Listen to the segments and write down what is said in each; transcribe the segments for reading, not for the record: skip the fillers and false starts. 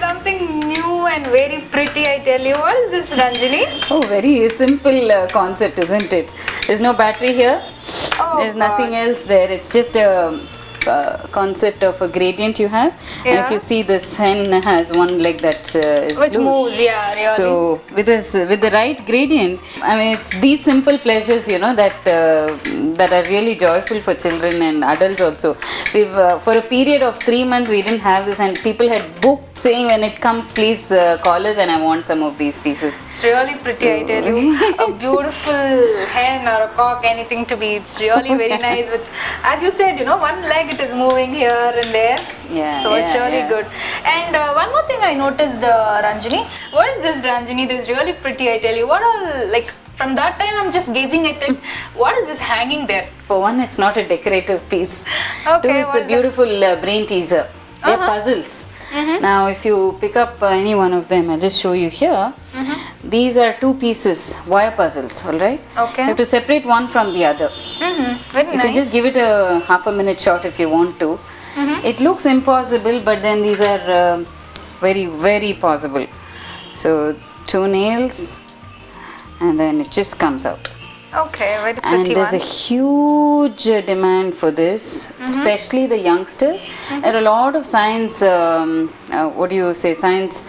something new and very pretty, I tell you. What is this, Ranjini? Oh, very simple concept, isn't it? There's no battery here. Oh, There's nothing else there. It's just a concept of a gradient you have. And if Yeah. you see, this hen has one leg that is Which loose. moves, yeah, really. So with the right gradient, I mean, it's these simple pleasures, you know, that are really joyful for children and adults also. We've for a period of 3 months we didn't have this, and people had booked saying, when it comes, please call us, and I want some of these pieces. It's really pretty, I tell you. A beautiful hen or a cock, anything to be. It's really very nice. With, as you said, you know, one leg it is moving here and there. Yeah, So it's yeah, really yeah. good. And one more thing I noticed, Ranjini. What is this, Ranjini? This is really pretty, I tell you. What all, like, from that time I'm just gazing at it. What is this hanging there? For one, it's not a decorative piece. Okay, Two, it's what a is beautiful brain teaser. They're puzzles. Now, if you pick up any one of them, I'll just show you here. These are 2 pieces, wire puzzles, all right? Okay. You have to separate one from the other. Very You nice. can just give it a half a minute shot if you want to. It looks impossible, but then these are very, very possible. So 2 nails, and then it just comes out. Okay, very And pretty there's one. a huge demand for this, especially the youngsters. There are a lot of science, science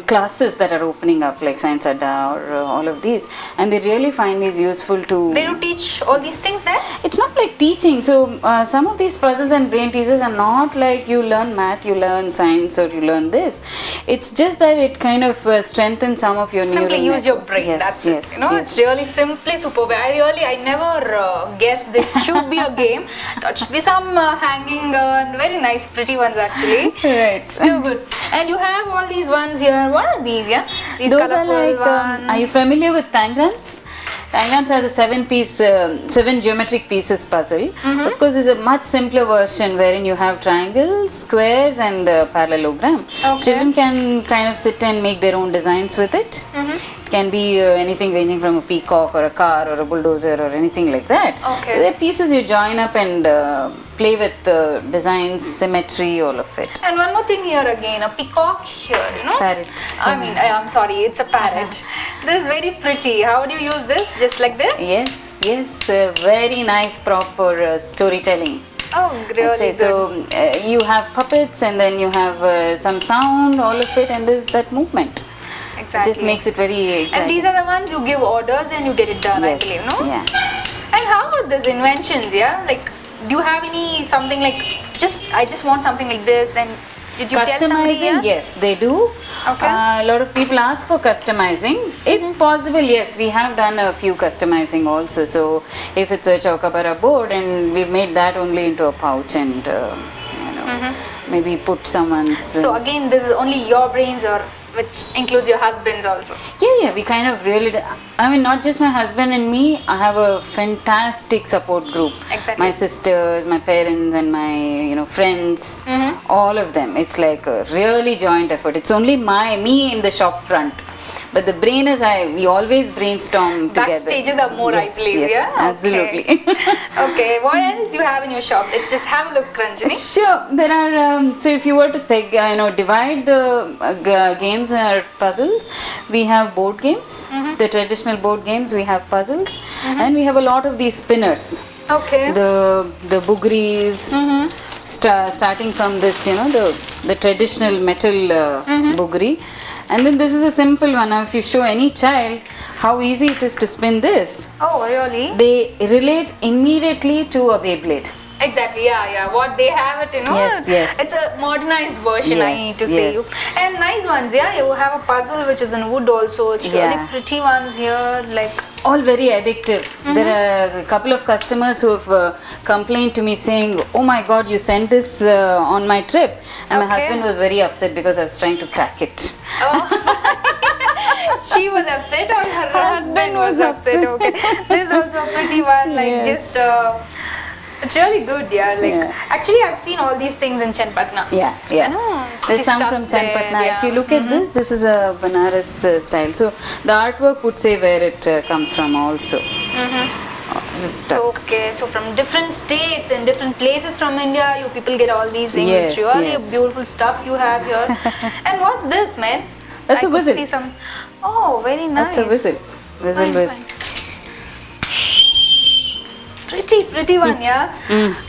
classes that are opening up, like Science Adda or all of these, and they really find these useful to. They do teach all these things there? It's not like teaching. So some of these puzzles and brain teasers are not like you learn math, you learn science, or you learn this. It's just that it kind of strengthens some of your neural Simply use your network. brain. Yes, That's yes, it. You know, yes. it's really simply superb. I never guessed this should be a game. That should be some hanging, very nice, pretty ones actually. Right. It's too good. And you have all these ones here. What are these? Yeah, these Those are colorful like. ones. Are you familiar with tangrams? Tangrams are the 7 geometric pieces puzzle. Of course, there's a much simpler version wherein you have triangles, squares, and parallelogram. Okay. Children can kind of sit and make their own designs with it. It can be anything ranging from a peacock or a car or a bulldozer or anything like that. Okay. They're pieces you join up and play with designs, symmetry, all of it. And one more thing here again, a peacock here, you know. Parrot. I'm sorry, it's a parrot. This is very pretty. How do you use this? Just like this? Yes, very nice prop for storytelling. Oh, I'd really say. good. So you have puppets, and then you have some sound, all of it, and there's that movement. Exactly. It just makes it very exciting. And these are the ones you give orders and you get it done, Yes, I believe, no? yeah. And how about these inventions, yeah? Like, do you have any something like, I just want something like this, and did you tell somebody? Customizing, Yeah? yes, they do. Okay. A lot of people ask for customizing. If possible, yes, we have done a few customizing also. So if it's a Chowkabara board, and we've made that only into a pouch, and maybe put someone's. So again, this is only your brains, or which includes your husband's also. Yeah, we kind of really. I mean, not just my husband and me. I have a fantastic support group. Exactly. My sisters, my parents, and my friends. All of them. It's like a really joint effort. It's only me in the shop front, but the brain is we always brainstorm together. Backstages are more, Yes, I believe. yes, Yeah. absolutely. Okay. Okay. What else you have in your shop? Let's just have a look, Ranjini. Sure, there are. So if you were to divide the games or puzzles, we have board games, the traditional board games. We have puzzles, and we have a lot of these spinners. Okay. The bugris, starting from this, the traditional metal bugri, and then this is a simple one. Now, if you show any child how easy it is to spin this, Oh, really? they relate immediately to a Beyblade. Exactly, yeah. What they have it, Yes. It's a modernized version, I need Yes, to yes. say. And nice ones, yeah. You have a puzzle which is in wood also. It's really Yeah. pretty ones here, like. All very addictive. There are a couple of customers who have complained to me saying, "Oh my God, you sent this on my trip," and my Okay. husband was very upset because I was trying to crack it. Oh. She was upset, or her husband was upset. Okay. This is also a pretty one, like Yes. just. It's really good, yeah. Like Yeah. actually, I've seen all these things in Chenpatna. Yeah. Oh, There's the some stuffs from there, Chenpatna. yeah. If you look at this is a Banaras style. So the artwork would say where it comes from also. just stuck. Okay, so from different states and different places from India, you people get all these things. Yes, It's really yes. beautiful stuffs you have here. And what's this, man? That's I a could whistle. See some. Oh, very nice. That's a whistle. Whistle Fine, with. fine. Pretty one, yeah.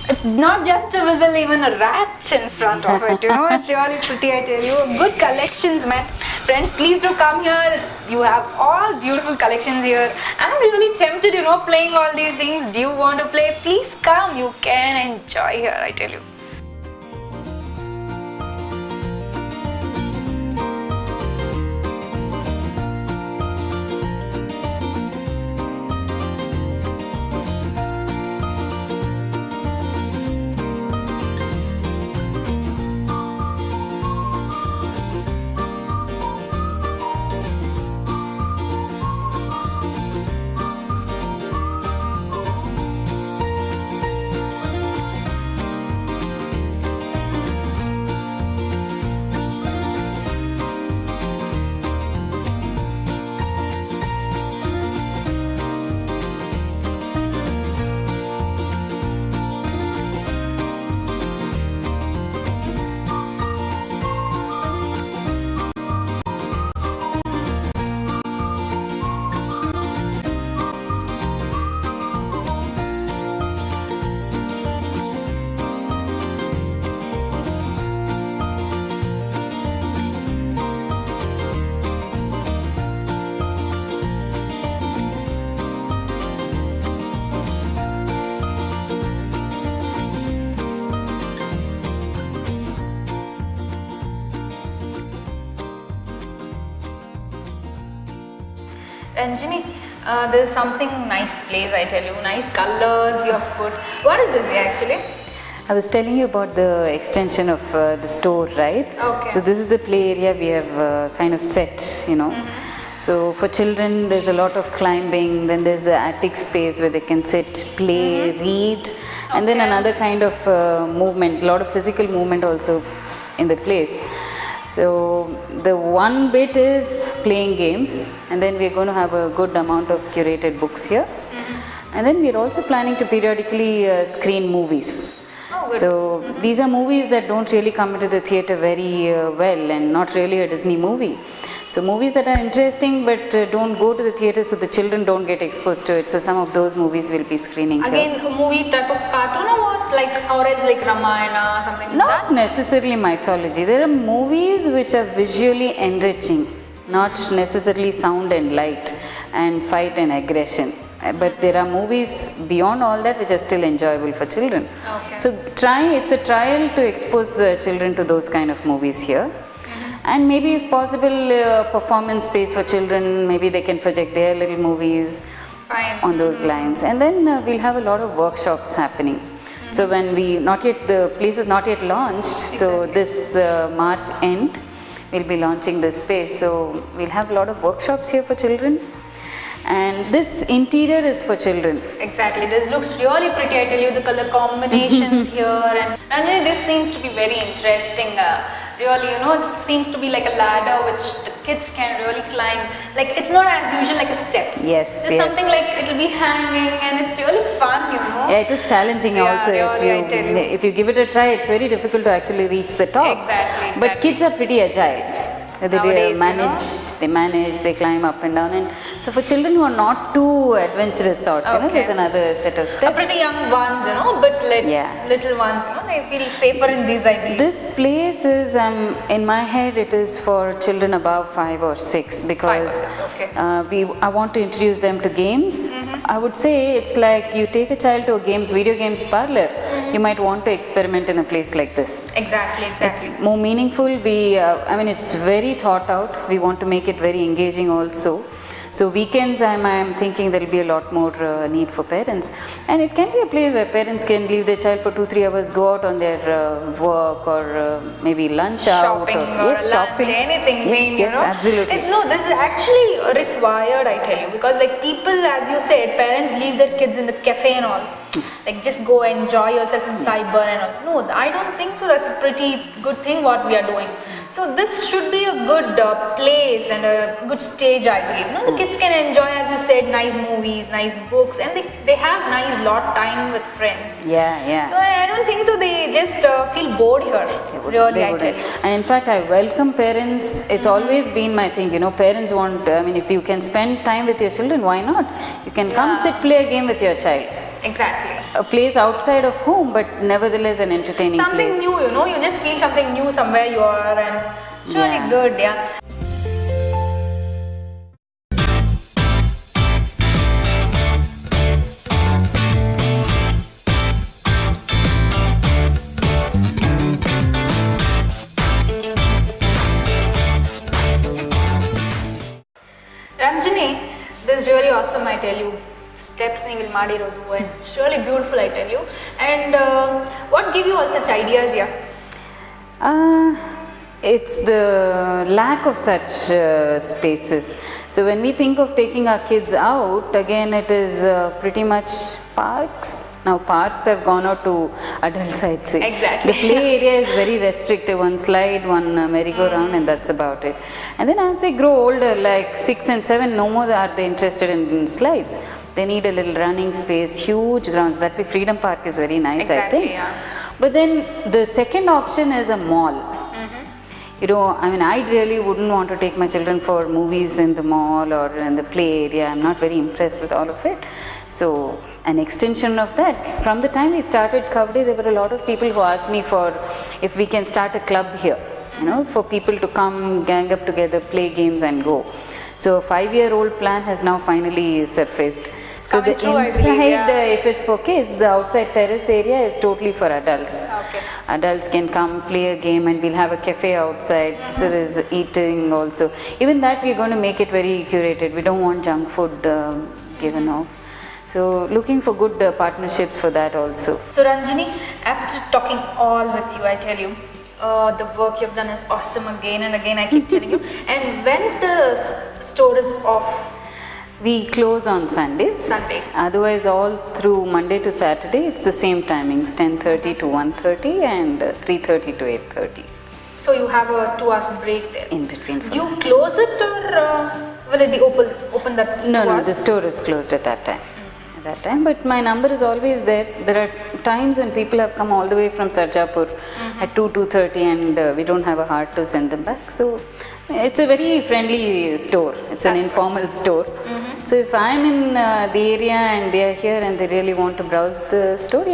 It's not just a whistle, even a rat in front of it. You know, it's really pretty. I tell you, good collections, man. Friends, please do come here. You have all beautiful collections here. I'm really tempted, you know, playing all these things. Do you want to play? Please come. You can enjoy here. I tell you. Ranjini, there's something nice place, I tell you. Nice colors you have put. What is this actually? I was telling you about the extension of the store, right? Okay. So this is the play area we have kind of set, you know. So for children, there's a lot of climbing. Then there's the attic space where they can sit, play, read, and then another kind of movement, a lot of physical movement also in the place. So the one bit is playing games, and then we're going to have a good amount of curated books here. And then we're also planning to periodically screen movies. So these are movies that don't really come into the theatre very well, and not really a Disney movie. So movies that are interesting but don't go to the theatre, so the children don't get exposed to it. So some of those movies will be screening here. Again, a movie type of cartoon or what? Like, or else like Ramayana, something like that? Not necessarily mythology. There are movies which are visually enriching, not necessarily sound and light and fight and aggression. But there are movies beyond all that which are still enjoyable for children. Okay. So it's a trial to expose children to those kind of movies here. And maybe if possible, performance space for children, maybe they can project their little movies Fine. on those lines. And then we'll have a lot of workshops happening. So when the place is not yet launched, so this March end, we'll be launching this space. So we'll have a lot of workshops here for children. And this interior is for children. Exactly. This looks really pretty. I tell you, the color combinations here. And Ranjini, this seems to be very interesting. Really, you know, it seems to be like a ladder which the kids can really climb. Like, it's not as usual like a steps. Yes, It's yes. something like it'll be hanging, and it's really fun, you know. Yeah, it is challenging Yeah, also. really, I tell you. If you give it a try, it's very difficult to actually reach the top. Exactly, But exactly. kids are pretty agile. Nowadays, They manage, they climb up and down. And so for children who are not too adventurous sorts, you know, Okay. there's another set of steps. Pretty young ones, you know, but Yeah. little ones, you know, they feel safer in these, I believe. This place is, in my head, it is for children above 5 or 6 because 5 or 6, okay. I want to introduce them to games. I would say it's like you take a child to a video games parlor. You might want to experiment in a place like this. Exactly. It's more meaningful. It's very thought out. We want to make it very engaging also. So weekends, I'm thinking there will be a lot more need for parents, and it can be a place where parents can leave their child for 2-3 hours, go out on their work or maybe lunch Shopping out. or Yes, lunch, shopping. anything Yes, being, yes, you know. absolutely. No, this is actually required, I tell you, because like people, as you said, parents leave their kids in the cafe and all. Like just go enjoy yourself in cyber and all. No, I don't think so. That's a pretty good thing what we are doing. So this should be a good place and a good stage, I believe. No, the kids can enjoy, as you said, nice movies, nice books, and they have nice lot time with friends. Yeah. So I don't think so. They just feel bored here. Really, I tell you. And in fact, I welcome parents. It's always been my thing. Parents want. I mean, if you can spend time with your children, why not? You can come sit, play a game with your child. Exactly. A place outside of home, but nevertheless an entertaining Something place. new, you just feel something new somewhere you are, and it's really good, yeah. Ranjini, this is really awesome, I tell you. Steps ನೀವು ಇಲ್ಲಿ ಮಾಡಿರೋದು, and it's really beautiful, I tell you. And what gave you all such ideas here? It's the lack of such spaces. So when we think of taking our kids out, again it is pretty much parks. Now parks have gone out to adults, I'd say. Exactly. The play area is very restrictive, one slide, one merry-go-round, and that's about it. And then as they grow older, like 6 and 7, no more are they interested in slides. They need a little running space, huge grounds. That way Freedom Park is very nice, Exactly, I think. yeah. But then the second option is a mall. I mean, I really wouldn't want to take my children for movies in the mall or in the play area. I'm not very impressed with all of it. So, an extension of that, from the time we started Kavadi, there were a lot of people who asked me for if we can start a club here, for people to come, gang up together, play games and go. So, a 5-year-old plan has now finally surfaced. So the Coming through, I inside, believe, if it's for kids, the outside terrace area is totally for adults. Okay. Adults can come play a game, and we'll have a cafe outside. So there's eating also. Even that we're going to make it very curated. We don't want junk food given off. So looking for good partnerships for that also. So Ranjini, after talking all with you, I tell you, the work you've done is awesome again and again, I keep telling you. And when is the store is off? We close on Sundays. Otherwise, all through Monday to Saturday, it's the same timings, 10:30 to 1:30 and 3:30 to 8:30. So you have a 2 hours break there. In between. Do you close it, or will it be open that 2 No, hours? the store is closed at that time. But my number is always there. There are times when people have come all the way from Sarjapur at 2:30 and we don't have a heart to send them back. So it's a very friendly store. It's an informal store. So if I'm in the area and they are here and they really want to browse the store,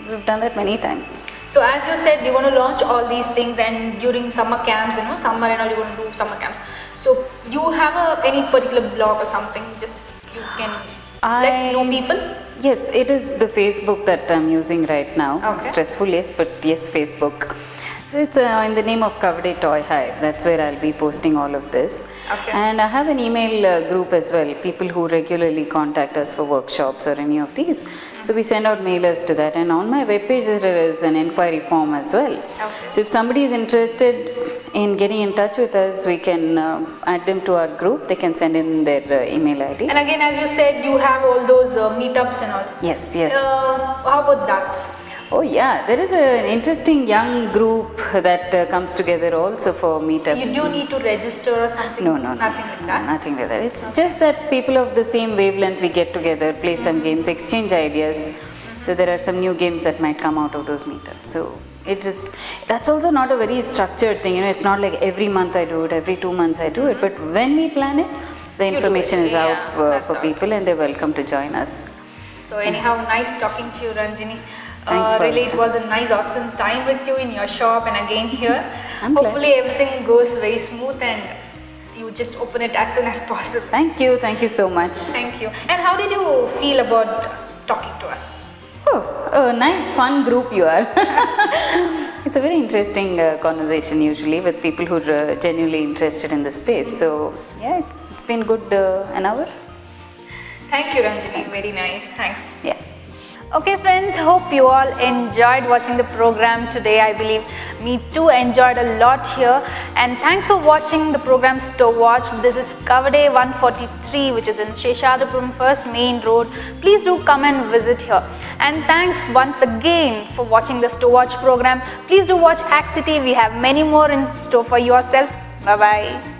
we've done that many times. So as you said, you want to launch all these things, and during summer camps, summer and all, you want to do summer camps. So you have any particular blog or something, just you can let know people? Yes, it is the Facebook that I'm using right now. Okay. Stressful, yes, but yes, Facebook. It's in the name of Kavadi Toy Hive. That's where I'll be posting all of this. Okay. And I have an email group as well, people who regularly contact us for workshops or any of these. So we send out mailers to that. And on my webpage there is an inquiry form as well. Okay. So if somebody is interested in getting in touch with us, we can add them to our group. They can send in their email ID. And again, as you said, you have all those meetups and all. Yes. How about that? Oh yeah, there is an interesting young group that comes together also for meetup. You do need to register or something? No. Nothing like that? Nothing like that. It's just that people of the same wavelength, we get together, play some games, exchange ideas. So there are some new games that might come out of those meetups. So that's also not a very structured thing. It's not like every month I do it, every 2 months I do it. But when we plan it, the information is out for people, and they're welcome to join us. So anyhow, nice talking to you, Ranjini. Thanks, really, Pavitra. it was a nice, awesome time with you in your shop and again here. I'm Hopefully everything goes very smooth and you just open it as soon as possible. Thank you so much. Thank you. And how did you feel about talking to us? Oh, nice, fun group you are. It's a very interesting conversation usually with people who are genuinely interested in the space. So yeah, it's been good an hour. Thank you, Ranjini. Very nice. Thanks. Yeah. Okay friends, hope you all enjoyed watching the program today. I believe me too enjoyed a lot here, and thanks for watching the program Store Watch. This is Kavade 143, which is in Sheshadapuram First Main Road. Please do come and visit here. And thanks once again for watching the Store Watch program. Please do watch Act City. We have many more in store for yourself. Bye bye.